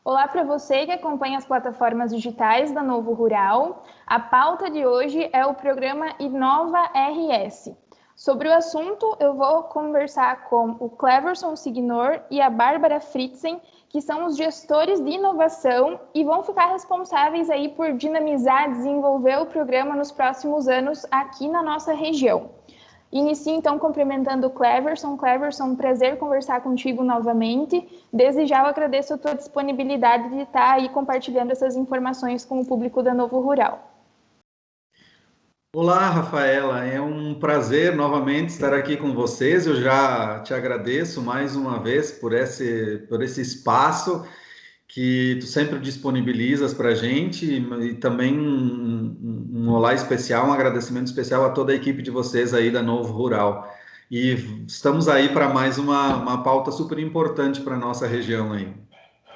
Olá para você que acompanha as plataformas digitais da Novo Rural. A pauta de hoje é o programa Inova RS. Sobre o assunto, eu vou conversar com o Cleverson Signor e a Bárbara Fritzen, que são os gestores de inovação e vão ficar responsáveis aí por dinamizar, desenvolver o programa nos próximos anos aqui na nossa região. Inicio então cumprimentando o Cleverson. Cleverson, um prazer conversar contigo novamente. Desde já eu agradeço a tua disponibilidade de estar aí compartilhando essas informações com o público da Novo Rural. Olá, Rafaela, é um prazer novamente estar aqui com vocês. Eu já te agradeço mais uma vez por esse espaço que tu sempre disponibilizas para a gente e também um olá especial, um agradecimento especial a toda a equipe de vocês aí da Novo Rural. E estamos aí para mais uma pauta super importante para a nossa região aí.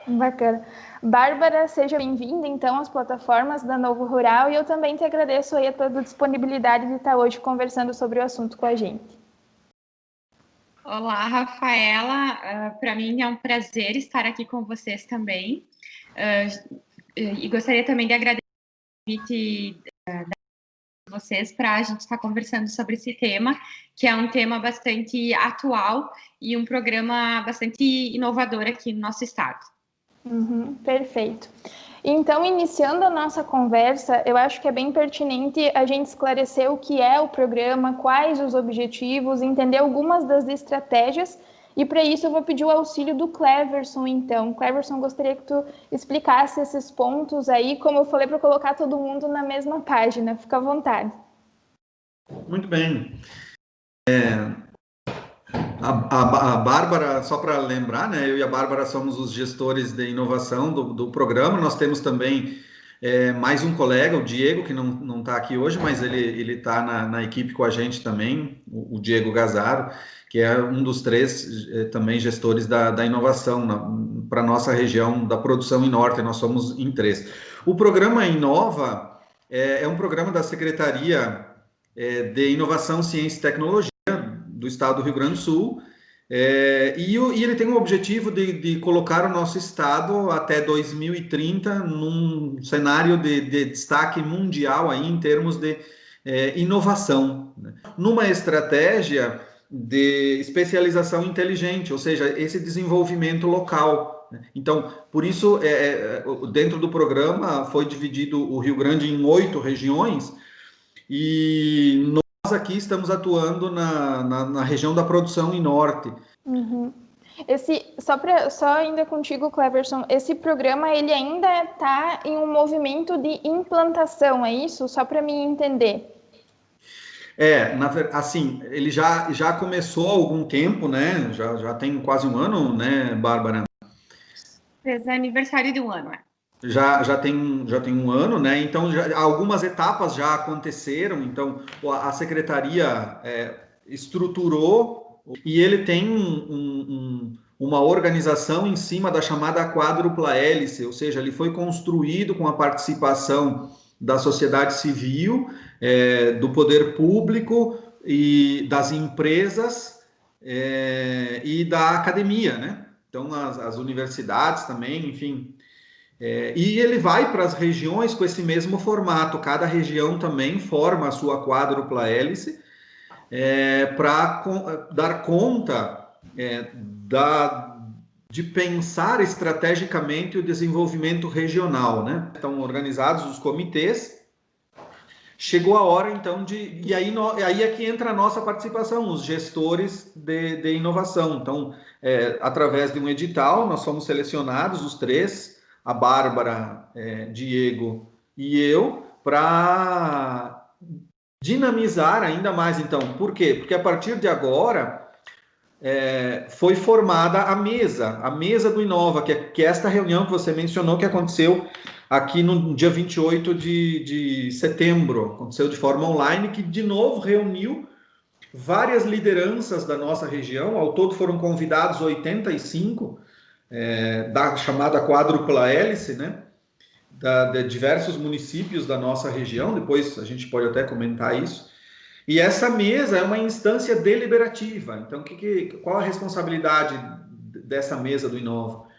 Bacana. Bárbara, seja bem-vinda então às plataformas da Novo Rural e eu também te agradeço aí a tua disponibilidade de estar hoje conversando sobre o assunto com a gente. Olá, Rafaela. Para mim é um prazer estar aqui com vocês também. E gostaria também de agradecer o convite de vocês para a gente estar conversando sobre esse tema, que é um tema bastante atual e um programa bastante inovador aqui no nosso estado. Perfeito. Então, iniciando a nossa conversa, eu acho que é bem pertinente a gente esclarecer o que é o programa, quais os objetivos, entender algumas das estratégias, e para isso eu vou pedir o auxílio do Cleverson, então. Cleverson, gostaria que tu explicasse esses pontos aí, como eu falei, para colocar todo mundo na mesma página. Fica à vontade. Muito bem. A Bárbara, só para lembrar, né? Eu e a Bárbara somos os gestores de inovação do programa. Nós temos também mais um colega, o Diego, que não está aqui hoje, mas ele está na equipe com a gente também, o Diego Gazzaro, que é um dos três também gestores da inovação para a nossa região da produção em Norte. Nós somos em três. O programa Inova é um programa da Secretaria de Inovação, Ciência e Tecnologia do estado do Rio Grande do Sul, e ele tem o objetivo de colocar o nosso estado até 2030 num cenário de destaque mundial aí, em termos de inovação, né? Numa estratégia de especialização inteligente, ou seja, esse desenvolvimento local, né? Então, por isso, dentro do programa foi dividido o Rio Grande em 8 regiões, e nós aqui estamos atuando na região da produção em Norte. Só ainda contigo, Cleverson, esse programa ele ainda está em um movimento de implantação, é isso? Só para mim entender. Assim, ele já começou há algum tempo, né? Já tem quase um ano, né, Bárbara? Fez aniversário de um ano, Já tem um ano, né? Então, algumas etapas já aconteceram. Então, a secretaria estruturou e ele tem uma organização em cima da chamada quádrupla hélice, ou seja, ele foi construído com a participação da sociedade civil, do poder público e das empresas e da academia, né? Então, as universidades também, enfim. E ele vai para as regiões com esse mesmo formato. Cada região também forma a sua quádrupla hélice para dar conta de pensar estrategicamente o desenvolvimento regional, né? Estão organizados os comitês. Chegou a hora, então, e aí é que entra a nossa participação, os gestores de inovação. Então, através de um edital, nós fomos selecionados, os três, a Bárbara, Diego e eu, para dinamizar ainda mais. Então, por quê? Porque a partir de agora foi formada a mesa do Inova, que é esta reunião que você mencionou, que aconteceu aqui no dia 28 de setembro, aconteceu de forma online, que de novo reuniu várias lideranças da nossa região. Ao todo foram convidados 85 da chamada quádrupla hélice, né? De diversos municípios da nossa região. Depois a gente pode até comentar isso. E essa mesa é uma instância deliberativa. Então, qual a responsabilidade dessa mesa do Inova?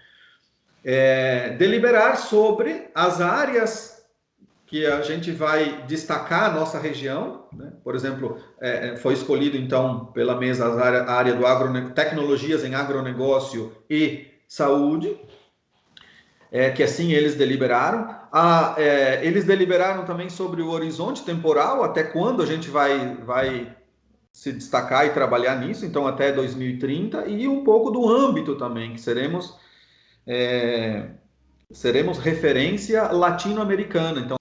deliberar sobre as áreas que a gente vai destacar a nossa região, né? Por exemplo, foi escolhido então pela mesa a área do tecnologias em agronegócio e saúde, que assim eles deliberaram. Eles deliberaram também sobre o horizonte temporal, até quando a gente vai se destacar e trabalhar nisso, então até 2030, e um pouco do âmbito também, que seremos referência latino-americana. Então,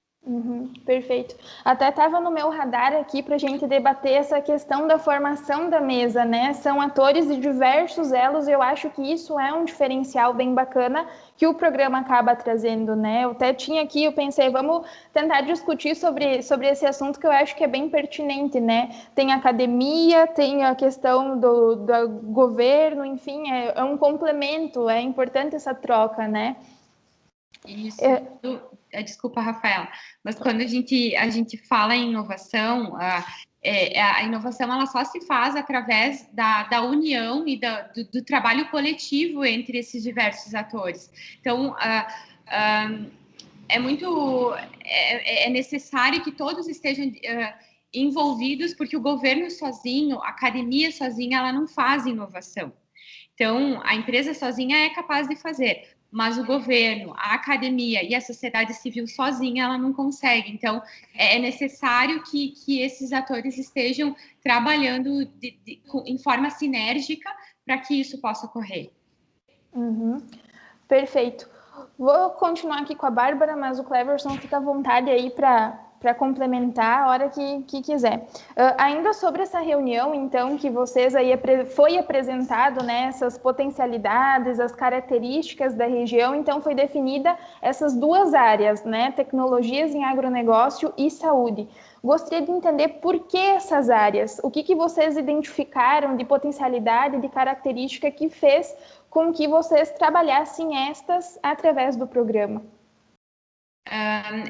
perfeito. Até estava no meu radar aqui para a gente debater essa questão da formação da mesa, né? São atores de diversos elos e eu acho que isso é um diferencial bem bacana que o programa acaba trazendo, né? Eu até tinha aqui, eu pensei, vamos tentar discutir sobre esse assunto que eu acho que é bem pertinente, né? Tem a academia, tem a questão do governo, enfim, é um complemento, é importante essa troca, né? Isso. Desculpa, Rafaela, mas quando a gente fala em inovação, a inovação ela só se faz através da união e do trabalho coletivo entre esses diversos atores. Então, é necessário que todos estejam envolvidos, porque o governo sozinho, a academia sozinha, ela não faz inovação. Então, a empresa sozinha é capaz de fazer, mas o governo, a academia e a sociedade civil sozinha, ela não consegue. Então, é necessário que esses atores estejam trabalhando em forma sinérgica para que isso possa ocorrer. Perfeito. Vou continuar aqui com a Bárbara, mas o Cleverson fica à vontade aí para complementar a hora que quiser. Ainda sobre essa reunião, então, que vocês aí foi apresentado, né, essas potencialidades, as características da região, então foi definida essas duas áreas, né, tecnologias em agronegócio e saúde. Gostaria de entender por que essas áreas, o que vocês identificaram de potencialidade, de característica que fez com que vocês trabalhassem estas através do programa.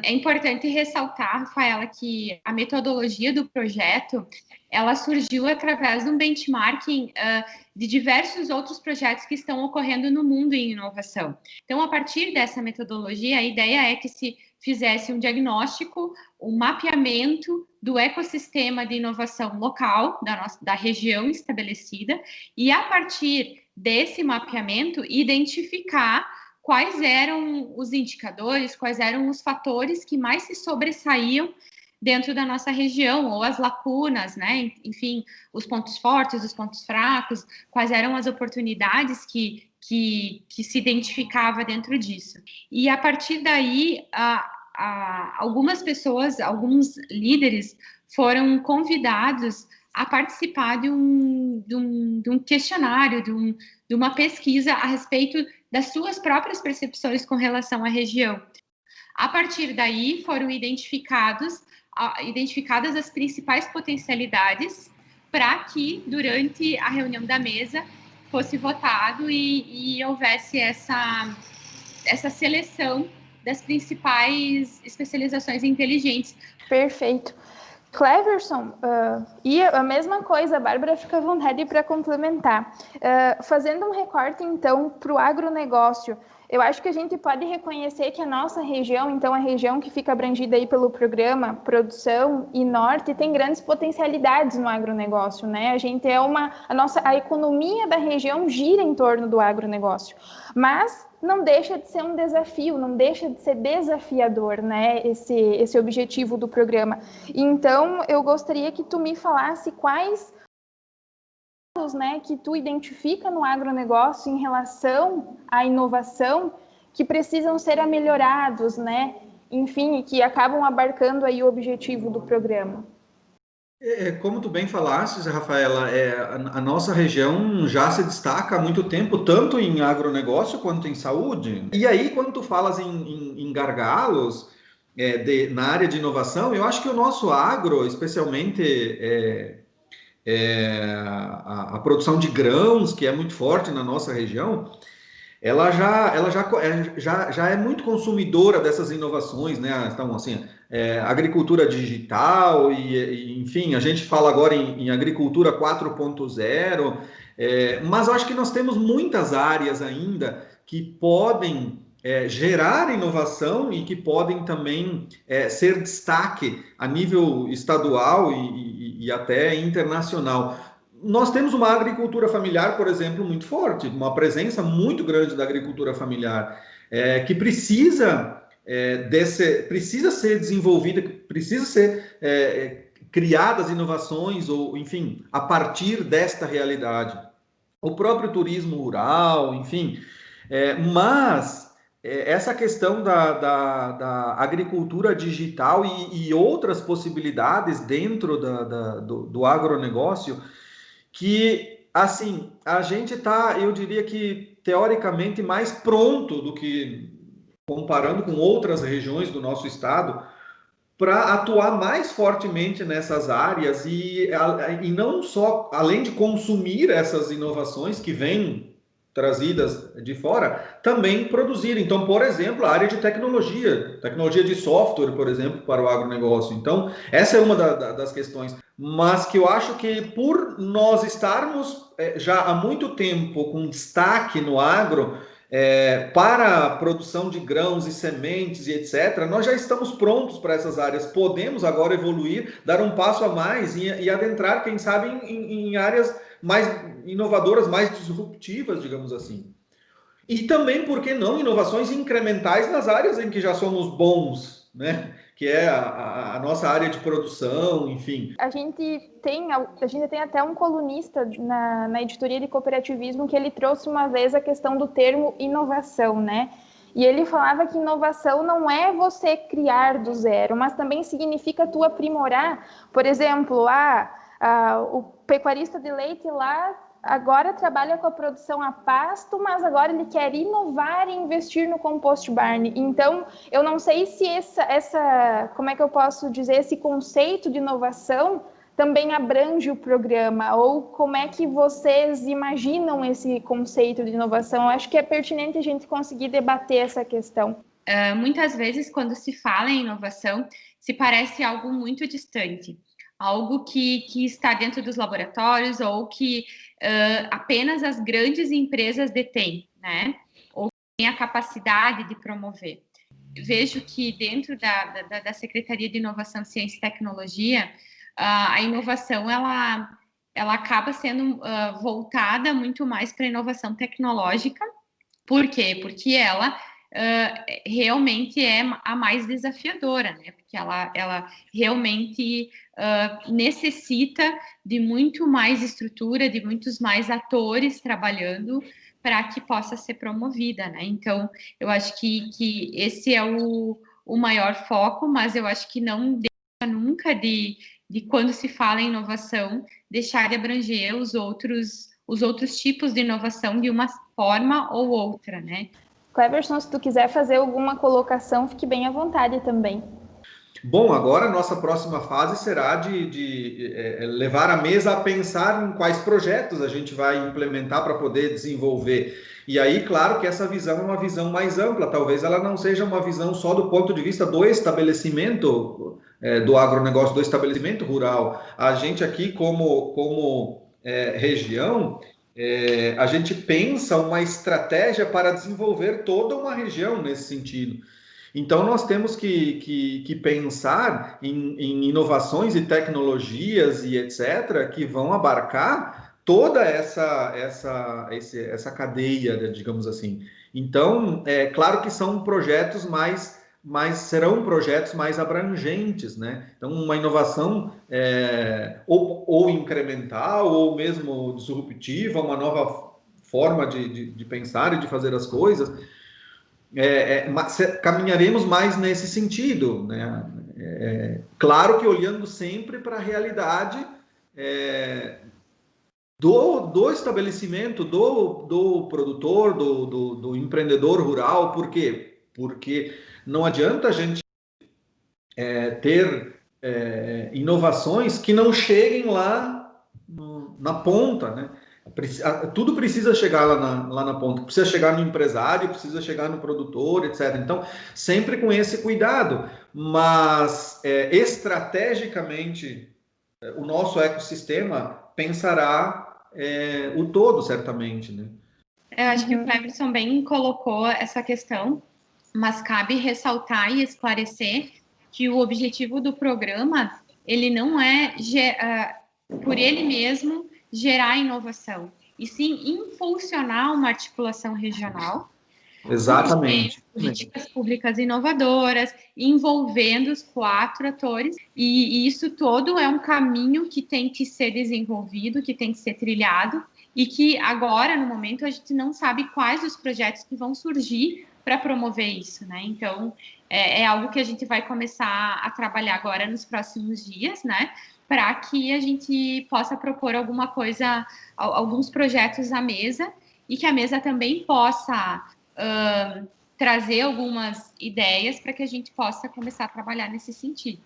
É importante ressaltar, Rafaela, que a metodologia do projeto ela surgiu através de um benchmarking de diversos outros projetos que estão ocorrendo no mundo em inovação. Então, a partir dessa metodologia, a ideia é que se fizesse um diagnóstico, um mapeamento do ecossistema de inovação local, da região estabelecida, e a partir desse mapeamento, identificar quais eram os indicadores, quais eram os fatores que mais se sobressaíam dentro da nossa região, ou as lacunas, né? Enfim, os pontos fortes, os pontos fracos, quais eram as oportunidades que se identificava dentro disso. E a partir daí, algumas pessoas, alguns líderes foram convidados a participar de um questionário, de uma pesquisa a respeito das suas próprias percepções com relação à região. A partir daí, foram identificadas as principais potencialidades para que, durante a reunião da mesa, fosse votado e houvesse essa seleção das principais especializações inteligentes. Perfeito. Cleverson, e a mesma coisa, a Bárbara fica à vontade para complementar. Fazendo um recorte, então, para o agronegócio, eu acho que a gente pode reconhecer que a nossa região, então a região que fica abrangida aí pelo programa Produção e Norte, tem grandes potencialidades no agronegócio, né? A gente a economia da região gira em torno do agronegócio, mas não deixa de ser um desafio, não deixa de ser desafiador, né, esse objetivo do programa. Então, eu gostaria que tu me falasse quais, né, que tu identifica no agronegócio em relação à inovação que precisam ser melhorados, né, enfim, que acabam abarcando aí o objetivo do programa. Como tu bem falaste, Rafaela, a nossa região já se destaca há muito tempo, tanto em agronegócio quanto em saúde. E aí, quando tu falas em gargalos na área de inovação, eu acho que o nosso agro, especialmente a produção de grãos, que é muito forte na nossa região, ela já é muito consumidora dessas inovações, né? Então, assim, agricultura digital enfim, a gente fala agora em agricultura 4.0, mas eu acho que nós temos muitas áreas ainda que podem gerar inovação e que podem também ser destaque a nível estadual e até internacional. Nós temos uma agricultura familiar, por exemplo, muito forte, uma presença muito grande da agricultura familiar, que precisa ser desenvolvida, precisa ser criadas inovações, ou, enfim, a partir desta realidade. O próprio turismo rural, enfim, mas essa questão da agricultura digital e outras possibilidades dentro do agronegócio, que, assim, a gente está, eu diria que, teoricamente, mais pronto do que, comparando com outras regiões do nosso estado, para atuar mais fortemente nessas áreas e não só, além de consumir essas inovações que vêm trazidas de fora, também produzir. Então, por exemplo, a área de tecnologia de software, por exemplo, para o agronegócio. Então, essa é uma das questões. Mas que eu acho que por nós estarmos já há muito tempo com destaque no agro, para a produção de grãos e sementes e etc., nós já estamos prontos para essas áreas. Podemos agora evoluir, dar um passo a mais e adentrar, quem sabe, em áreas mais inovadoras, mais disruptivas, digamos assim. E também, por que não, inovações incrementais nas áreas em que já somos bons, né? Que é a nossa área de produção, enfim. A gente tem até um colunista na editoria de cooperativismo que ele trouxe uma vez a questão do termo inovação, né? E ele falava que inovação não é você criar do zero, mas também significa tu aprimorar. Por exemplo, o pecuarista de leite lá agora trabalha com a produção a pasto, mas agora ele quer inovar e investir no compost barn. Então, eu não sei se como é que eu posso dizer, esse conceito de inovação também abrange o programa, ou como é que vocês imaginam esse conceito de inovação? Eu acho que é pertinente a gente conseguir debater essa questão. Muitas vezes, quando se fala em inovação, se parece algo muito distante, algo que está dentro dos laboratórios ou que apenas as grandes empresas detêm, né? Ou têm a capacidade de promover. Vejo que dentro da Secretaria de Inovação, Ciência e Tecnologia, a inovação ela acaba sendo voltada muito mais para a inovação tecnológica. Por quê? Porque ela realmente é a mais desafiadora, né? Porque ela realmente necessita de muito mais estrutura, de muitos mais atores trabalhando para que possa ser promovida, né? Então, eu acho que esse é o maior foco, mas eu acho que não deixa nunca de quando se fala em inovação, deixar de abranger os outros tipos de inovação de uma forma ou outra, né? Cleverson, se tu quiser fazer alguma colocação, fique bem à vontade também. Bom, agora a nossa próxima fase será de levar a mesa a pensar em quais projetos a gente vai implementar para poder desenvolver. E aí, claro que essa visão é uma visão mais ampla, talvez ela não seja uma visão só do ponto de vista do estabelecimento, do agronegócio, do estabelecimento rural. A gente aqui, como região, a gente pensa uma estratégia para desenvolver toda uma região nesse sentido. Então, nós temos que pensar em inovações e tecnologias e etc., que vão abarcar toda essa cadeia, digamos assim. Então, é claro que são projetos serão projetos mais abrangentes, né? Então, uma inovação ou incremental, ou mesmo disruptiva, uma nova forma de pensar e de fazer as coisas. Caminharemos mais nesse sentido, né? Claro que olhando sempre para a realidade do estabelecimento, do produtor, do empreendedor rural. Por quê? Porque não adianta a gente ter inovações que não cheguem lá na ponta, né? Tudo precisa chegar lá na ponta, precisa chegar no empresário, precisa chegar no produtor, etc. Então, sempre com esse cuidado, mas estrategicamente o nosso ecossistema pensará o todo, certamente, né? Eu acho que o Cleverson bem colocou essa questão, mas cabe ressaltar e esclarecer que o objetivo do programa, ele não é, por ele mesmo, gerar inovação, e sim impulsionar uma articulação regional, Exatamente. políticas públicas inovadoras, envolvendo os 4 atores, e isso todo é um caminho que tem que ser desenvolvido, que tem que ser trilhado, e que agora, no momento, a gente não sabe quais os projetos que vão surgir para promover isso, né? Então, é algo que a gente vai começar a trabalhar agora nos próximos dias, né? Para que a gente possa propor alguma coisa, alguns projetos à mesa, e que a mesa também possa trazer algumas ideias para que a gente possa começar a trabalhar nesse sentido.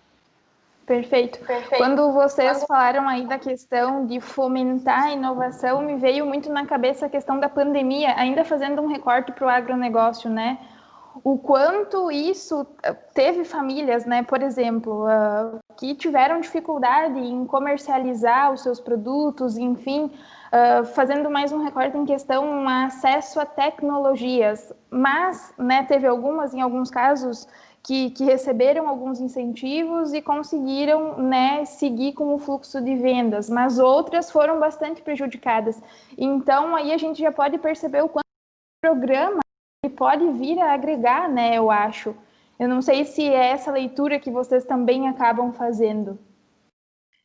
Perfeito. Quando vocês falaram aí da questão de fomentar a inovação, me veio muito na cabeça a questão da pandemia, ainda fazendo um recorte para o agronegócio, né? O quanto isso teve famílias, né, por exemplo, que tiveram dificuldade em comercializar os seus produtos, enfim, fazendo mais um recorte em questão um acesso a tecnologias, mas, né, teve algumas, em alguns casos, que receberam alguns incentivos e conseguiram, né, seguir com o fluxo de vendas, mas outras foram bastante prejudicadas. Então, aí a gente já pode perceber o quanto o programa pode vir a agregar, né, eu acho. Eu não sei se é essa leitura que vocês também acabam fazendo.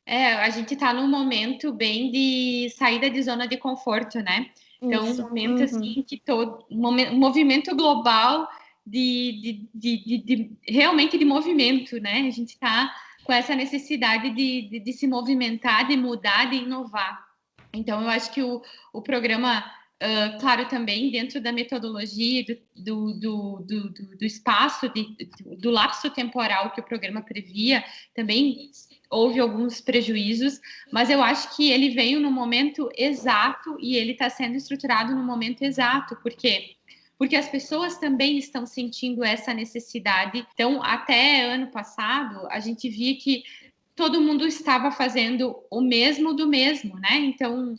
A gente está num momento bem de saída de zona de conforto, né? Então, um momento assim que um movimento global realmente de movimento, né? A gente está com essa necessidade de se movimentar, de mudar, de inovar. Então, eu acho que o programa, claro, também dentro da metodologia, do espaço, do lapso temporal que o programa previa, também houve alguns prejuízos, mas eu acho que ele veio no momento exato e ele está sendo estruturado no momento exato, porque as pessoas também estão sentindo essa necessidade. Então, até ano passado, a gente via que todo mundo estava fazendo o mesmo do mesmo, né? Então,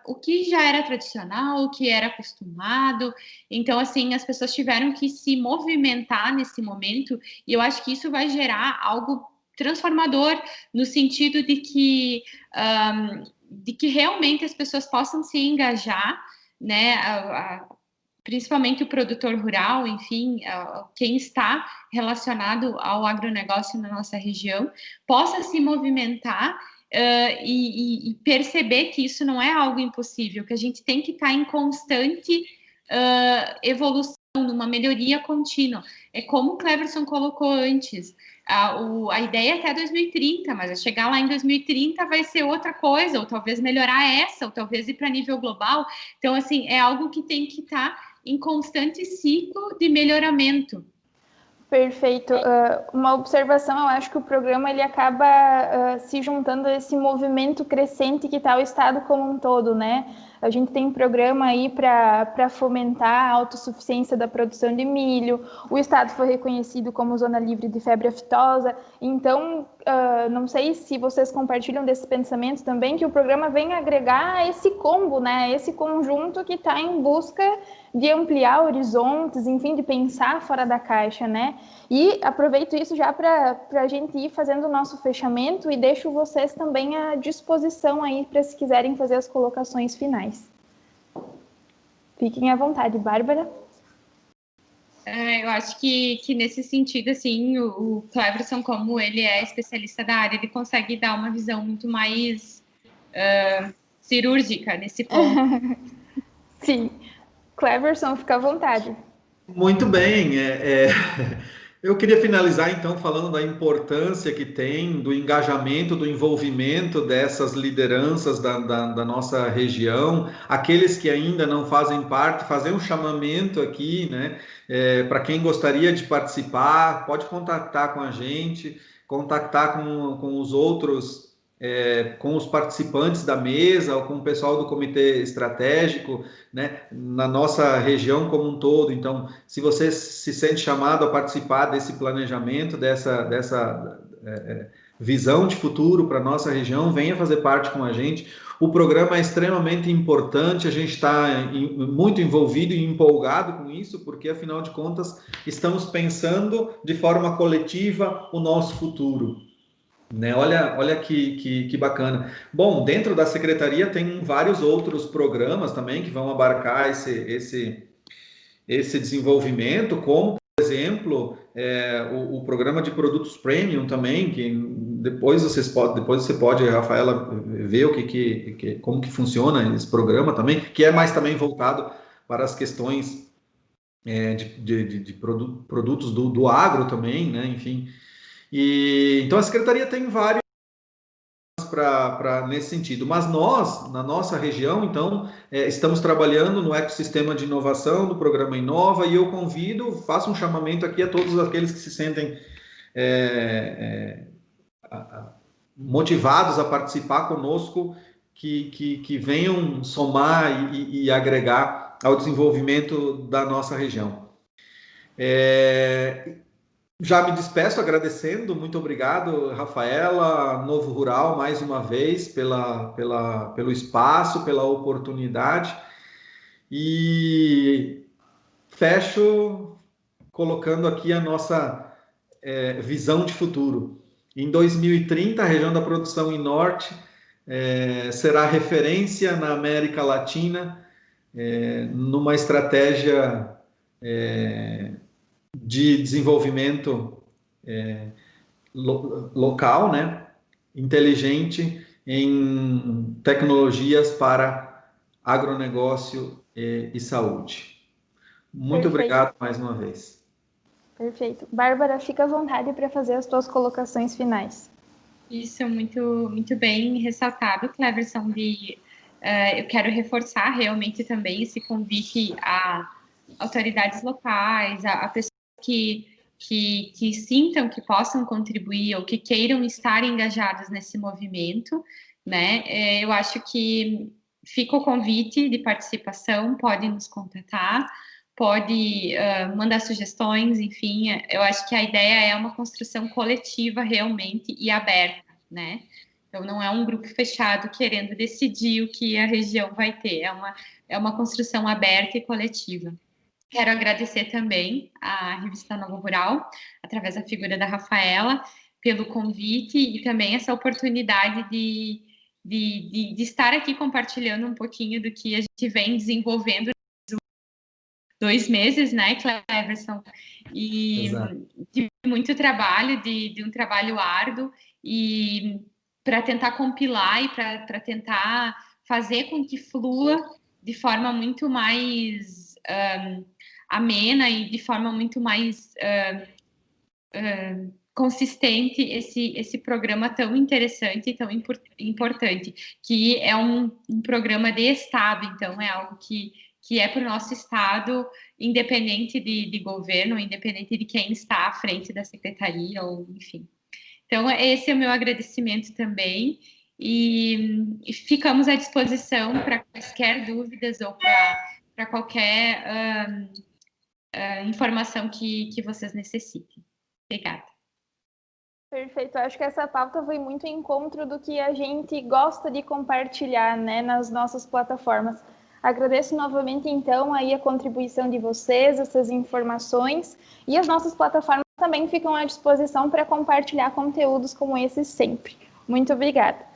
o que já era tradicional, o que era acostumado. Então, assim, as pessoas tiveram que se movimentar nesse momento, e eu acho que isso vai gerar algo transformador, no sentido de que realmente as pessoas possam se engajar, né? Principalmente o produtor rural, enfim, quem está relacionado ao agronegócio na nossa região, possa se movimentar e perceber que isso não é algo impossível, que a gente tem que estar em constante evolução, numa melhoria contínua. É como o Cleverson colocou antes, a ideia é até 2030, mas chegar lá em 2030 vai ser outra coisa, ou talvez melhorar essa, ou talvez ir para nível global. Então, assim, é algo que tem que estar em constante ciclo de melhoramento. Perfeito. Uma observação, eu acho que o programa ele acaba se juntando a esse movimento crescente que está o Estado como um todo, né? A gente tem um programa aí para fomentar a autossuficiência da produção de milho, o Estado foi reconhecido como zona livre de febre aftosa, então, não sei se vocês compartilham desse pensamento também, que o programa vem agregar esse combo, né? Esse conjunto que está em busca de ampliar horizontes, enfim, de pensar fora da caixa, né? E aproveito isso já para a gente ir fazendo o nosso fechamento e deixo vocês também à disposição aí para se quiserem fazer as colocações finais. Fiquem à vontade, Bárbara. Eu acho que nesse sentido, assim, o Cleverson, como ele é especialista da área, ele consegue dar uma visão muito mais cirúrgica nesse ponto. Sim. Cleverson, fica à vontade. Muito bem. Eu queria finalizar, então, falando da importância que tem do engajamento, do envolvimento dessas lideranças da nossa região, aqueles que ainda não fazem parte, fazer um chamamento aqui, né? Para quem gostaria de participar, pode contactar com a gente, contactar com os outros. Com os participantes da mesa ou com o pessoal do comitê estratégico, né, na nossa região como um todo. Então, se você se sente chamado a participar desse planejamento, visão de futuro para a nossa região, venha fazer parte com a gente. O programa é extremamente importante, a gente está muito envolvido e empolgado com isso, porque, afinal de contas, estamos pensando de forma coletiva o nosso futuro. Né? Olha que bacana. Bom, dentro da secretaria tem vários outros programas também que vão abarcar esse desenvolvimento, como, por exemplo, o programa de produtos premium também, que depois você pode, Rafaela, ver como que funciona esse programa também, que é mais também voltado para as questões de produtos do agro também, né? Enfim. Então a secretaria tem vários nesse sentido, mas nós, na nossa região, então, estamos trabalhando no ecossistema de inovação do programa Inova, e eu faço um chamamento aqui a todos aqueles que se sentem motivados a participar conosco, que venham somar e agregar ao desenvolvimento da nossa região. Já me despeço agradecendo, muito obrigado, Rafaela, Novo Rural, mais uma vez, pelo espaço, pela oportunidade, e fecho colocando aqui a nossa visão de futuro. Em 2030, a região da produção em Norte será referência na América Latina, numa estratégia de desenvolvimento local, né? Inteligente, em tecnologias para agronegócio e saúde. Muito obrigado mais uma vez. Perfeito. Bárbara, fica à vontade para fazer as tuas colocações finais. Isso, muito bem ressaltado, Cleverson. Eu quero reforçar realmente também esse convite a autoridades locais, a pessoas que sintam que possam contribuir ou que queiram estar engajados nesse movimento, né? Eu acho que fica o convite de participação, pode nos contatar, pode mandar sugestões, enfim, eu acho que a ideia é uma construção coletiva realmente e aberta, né? Então, não é um grupo fechado querendo decidir o que a região vai ter, é uma construção aberta e coletiva. Quero agradecer também à Revista Novo Rural, através da figura da Rafaela, pelo convite e também essa oportunidade de estar aqui compartilhando um pouquinho do que a gente vem desenvolvendo 2 meses, né, Cleverson? E Exato. De muito trabalho, de um trabalho árduo, e para tentar compilar e para tentar fazer com que flua de forma muito mais amena e de forma muito mais consistente esse programa tão interessante e tão importante, que é um programa de Estado, então é algo que é para o nosso Estado, independente de governo, independente de quem está à frente da secretaria, ou enfim. Então, esse é o meu agradecimento também, e ficamos à disposição para quaisquer dúvidas ou para qualquer informação que vocês necessitem. Obrigada. Perfeito, eu acho que essa pauta foi muito em encontro do que a gente gosta de compartilhar, né, nas nossas plataformas. Agradeço novamente, então, aí a contribuição de vocês, essas informações, e as nossas plataformas também ficam à disposição para compartilhar conteúdos como esses sempre. Muito obrigada.